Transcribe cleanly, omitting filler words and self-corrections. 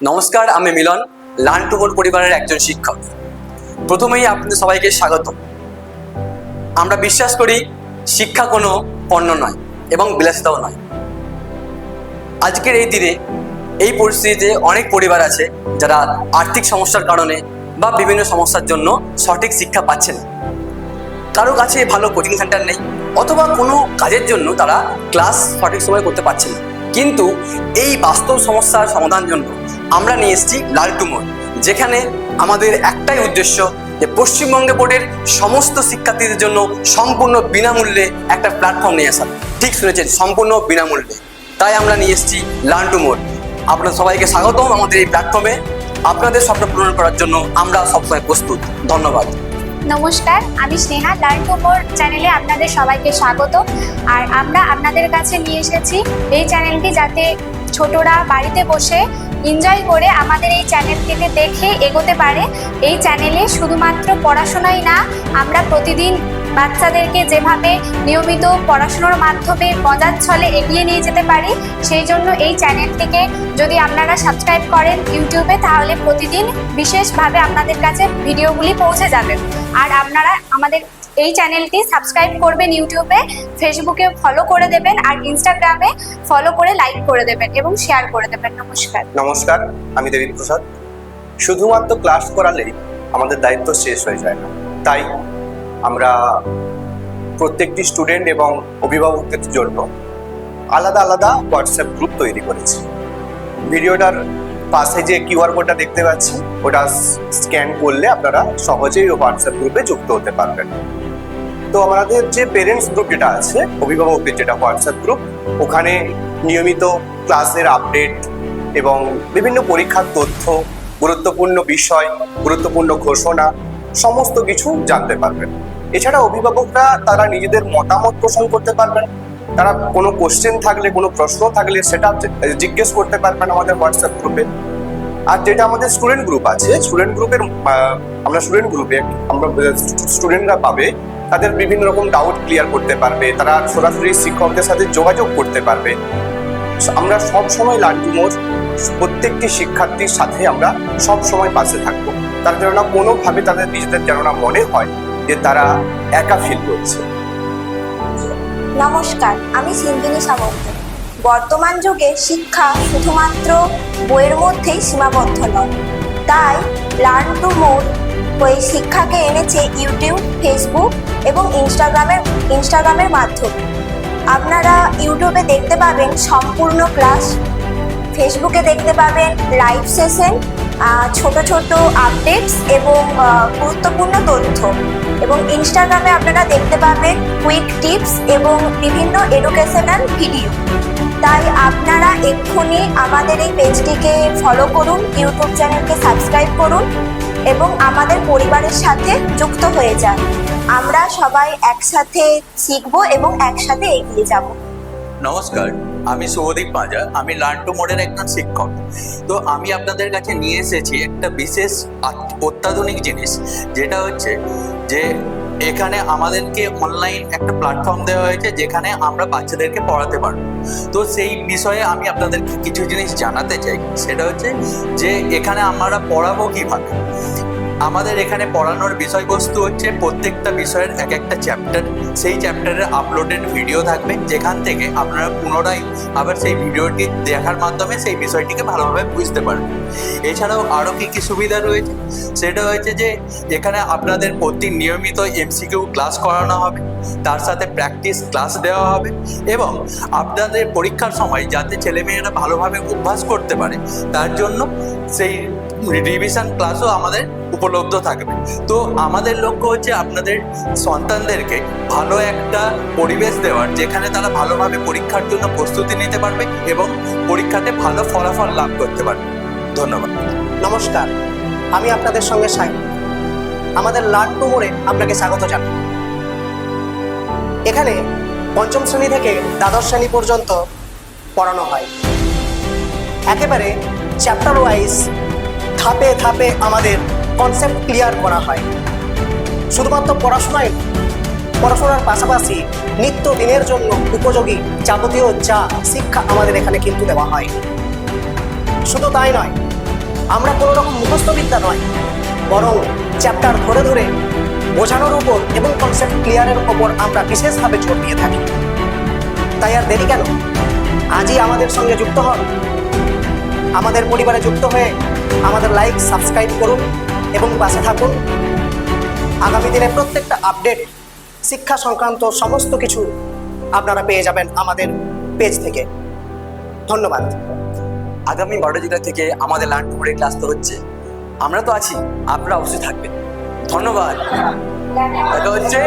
নমস্কার, আমি মিলন, learn to মোর পরিবারের একজন শিক্ষক। প্রথমেই আপনাদের সবাইকে স্বাগত। আমরা বিশ্বাস করি শিক্ষা কোনো পণ্য নয় এবং বিলাসিতাও নয়। আজকের এই দিনে এই পরিস্থিতিতে অনেক পরিবার আছে যারা আর্থিক সমস্যার কারণে বা বিভিন্ন সমস্যার জন্য সঠিক শিক্ষা পাচ্ছে না। কারো কাছে ভালো কোচিং সেন্টার নেই, অথবা কোনো কাজের জন্য তারা ক্লাস সঠিক সময় করতে পারছে না। কিন্তু এই বাস্তব সমস্যার সমাধানের জন্য আমরা নিয়ে এসেছি লার্ন টু মোর, যেখানে আমাদের একটাই উদ্দেশ্য যে পশ্চিমবঙ্গ বোর্ডের সমস্ত শিক্ষার্থীদের জন্য সম্পূর্ণ বিনামূল্যে একটা প্ল্যাটফর্ম নিয়ে আসা। ঠিক শুনেছেন, সম্পূর্ণ বিনামূল্যে। তাই আমরা নিয়ে এসেছি লার্ন টু মোর। আপনাদের সবাইকে স্বাগতম আমাদের এই প্ল্যাটফর্মে। আপনাদের স্বপ্ন পূরণ করার জন্য আমরা সবসময় প্রস্তুত। ধন্যবাদ। নমস্কার, আমি স্নেহা। লার্ন টু মোর চ্যানেলে আপনাদের সবাইকে স্বাগত। আর আমরা আপনাদের কাছে নিয়ে এসেছি এই চ্যানেলটি, যাতে ছোটরা বাড়িতে বসে এনজয় করে আমাদের এই চ্যানেলটিকে দেখে এগোতে পারে। এই চ্যানেলে শুধুমাত্র পড়াশোনাই না, আমরা প্রতিদিন বাচ্চাদেরকে যেভাবে নিয়মিত পড়াশোনার মাধ্যমে মজার ছলে এগিয়ে নিয়ে যেতে পারি, সেই জন্য এই চ্যানেলটিকে যদি আপনারা সাবস্ক্রাইব করেন ইউটিউবে, তাহলে প্রতিদিন বিশেষভাবে আপনাদের কাছে ভিডিওগুলি পৌঁছে যাবে। আর আপনারা আমাদের এই চ্যানেলটি সাবস্ক্রাইব করবেন ইউটিউবে, ফেসবুকে ফলো করে দেবেন, আর ইনস্টাগ্রামে ফলো করে লাইক করে দেবেন এবং শেয়ার করে দেবেন। নমস্কার, আমি দেবী প্রসাদ। শুধুমাত্র ক্লাস করালেই আমাদের দায়িত্ব শেষ হয়ে যায় না। তাই আমরা প্রত্যেকটি স্টুডেন্ট এবং অভিভাবকদের জন্য আলাদা আলাদা হোয়াটসঅ্যাপ গ্রুপ তৈরি করেছি। ভিডিওটার পাশে যে কিউআর কোডটা দেখতে পাচ্ছি, ওটা স্ক্যান করলে আপনারা সহজেই হোয়াটসঅ্যাপ গ্রুপে যুক্ত হতে পারবেন। তো আমাদের যে পেরেন্টস গ্রুপ যেটা আছে, অভিভাবকদের যেটা হোয়াটসঅ্যাপ গ্রুপ, ওখানে নিয়মিত ক্লাসের আপডেট এবং বিভিন্ন পরীক্ষার তথ্য, গুরুত্বপূর্ণ বিষয়, গুরুত্বপূর্ণ ঘোষণা সমস্ত কিছু জানতে পারবেন। এছাড়া অভিভাবকরা তারা নিজেদের মতামত পোষণ করতে পারবেন। তারা কোনো কোশ্চেন থাকলে, কোনো প্রশ্ন থাকলে সেটা জিজ্ঞেস করতে পারবেন আমাদের হোয়াটসঅ্যাপ গ্রুপে। আর যেটা আমাদের স্টুডেন্ট গ্রুপ আছে, স্টুডেন্ট গ্রুপে আমরা স্টুডেন্টরা পাবে তাদের বিভিন্ন রকম ডাউট ক্লিয়ার করতে পারবে, তারা সরাসরি শিক্ষকদের সাথে যোগাযোগ করতে পারবে। আমরা সব সময় লার্ন টু মোর প্রত্যেকটি শিক্ষার্থীর সাথে আমরা সব সময় পাশে থাকবো, তার যেন না কোনোভাবে তাদের নিজেদের যেন না মনে হয় যে তারা একা ফিল করছে। নমস্কার, আমি সিন্ধিনী সামন্ত। বর্তমান যুগে শিক্ষা শুধুমাত্র বইয়ের মধ্যেই সীমাবদ্ধ নয়। তাই লার্ন টু মোর ওই শিক্ষাকে এনেছে ইউটিউব, ফেসবুক এবং ইনস্টাগ্রামের মাধ্যমে। আপনারা ইউটিউবে দেখতে পাবেন সম্পূর্ণ ক্লাস, ফেসবুকে দেখতে পাবেন লাইভ সেশন, ছোট ছোট আপডেটস এবং গুরুত্বপূর্ণ তথ্য, এবং ইনস্টাগ্রামে আপনারা দেখতে পাবেন কুইক টিপস এবং বিভিন্ন এডুকেশনাল ভিডিও। তাই আপনারা এক্ষুনি আমাদের এই পেজটিকে ফলো করুন, ইউটিউব চ্যানেলকে সাবস্ক্রাইব করুন এবং আমাদের পরিবারের সাথে যুক্ত হয়ে যান। আমরা সবাই একসাথে শিখবো এবং একসাথে এগিয়ে যাব। নমস্কার, আমি শুভদীপ মাজা। আমি লার্ন টু মোরের একজন শিক্ষক। তো আমি আপনাদের কাছে নিয়ে এসেছি একটা বিশেষ অত্যাধুনিক জিনিস, যেটা হচ্ছে যে এখানে আমাদেরকে অনলাইন একটা প্ল্যাটফর্ম দেওয়া হয়েছে, যেখানে আমরা বাচ্চাদেরকে পড়াতে পারবো। তো সেই বিষয়ে আমি আপনাদেরকে কিছু জিনিস জানাতে চাই। সেটা হচ্ছে যে এখানে আমরা পড়াবো কিভাবে। আমাদের এখানে পড়ানোর বিষয়বস্তু হচ্ছে প্রত্যেকটা বিষয়ের এক একটা চ্যাপ্টার। সেই চ্যাপ্টারের আপলোডেড ভিডিও থাকবে, যেখান থেকে আপনারা পুনরায় আবার সেই ভিডিওটি দেখার মাধ্যমে সেই বিষয়টিকে ভালোভাবে বুঝতে পারবেন। এছাড়াও আরও কী কী সুবিধা রয়েছে, সেটা হচ্ছে যে এখানে আপনাদের প্রতি নিয়মিত এমসিকিউ ক্লাস করানো হবে, তার সাথে প্র্যাকটিস ক্লাস দেওয়া হবে, এবং আপনাদের পরীক্ষার সময় যাতে ছেলেমেয়েরা ভালোভাবে অভ্যাস করতে পারে তার জন্য সেই রিভিশন ক্লাসও আমাদের উপলব্ধ থাকবে। তো আমাদের লক্ষ্য হচ্ছে আপনাদের সন্তানদেরকে ভালো একটা পরিবেশ দেওয়ার, যেখানে তারা ভালোভাবে পরীক্ষার জন্য প্রস্তুতি নিতে পারবে এবং পরীক্ষাতে ভালো ফলাফল লাভ করতে পারবে। ধন্যবাদ। নমস্কার, আমি আপনাদের সঙ্গে সাই। আমাদের লার্ন টু মোরে আপনাকে স্বাগত জানাই। এখানে পঞ্চম শ্রেণী থেকে দ্বাদশ শ্রেণী পর্যন্ত পড়ানো হয়। একেবারে চ্যাপ্টার ওয়াইজ ধাপে ধাপে আমাদের কনসেপ্ট ক্লিয়ার করা হয়। শুধুমাত্র পড়াশোনার পাশাপাশি নিত্যদিনের জন্য উপযোগী যাবতীয় যা শিক্ষা আমাদের এখানে কিন্তু দেওয়া হয়। শুধু তাই নয়, আমরা কোনো রকম মুখস্থ বিদ্যা নয়, বরং চ্যাপ্টার ধরে ধরে বোঝানোর উপর এবং কনসেপ্ট ক্লিয়ারের উপর আমরা বিশেষভাবে জোর দিয়ে থাকি। তাই আর দেরি কেন, আজই আমাদের সঙ্গে যুক্ত হন। আমাদের পরিবারে যুক্ত হয়ে আমাদের লাইক সাবস্ক্রাইব করুন এবং পাশে থাকুন। আগামী দিনে প্রত্যেকটা আপডেট, শিক্ষা সংক্রান্ত সমস্ত কিছু আপনারা পেয়ে যাবেন আমাদের পেজ থেকে। ধন্যবাদ। আগামী 12 জুলাই থেকে আমাদের লার্ন টু মোডের ক্লাস তো হচ্ছে, আমরা তো আছি, আপনারা অবশ্যই থাকবেন। ধন্যবাদ। দেখা হচ্ছে।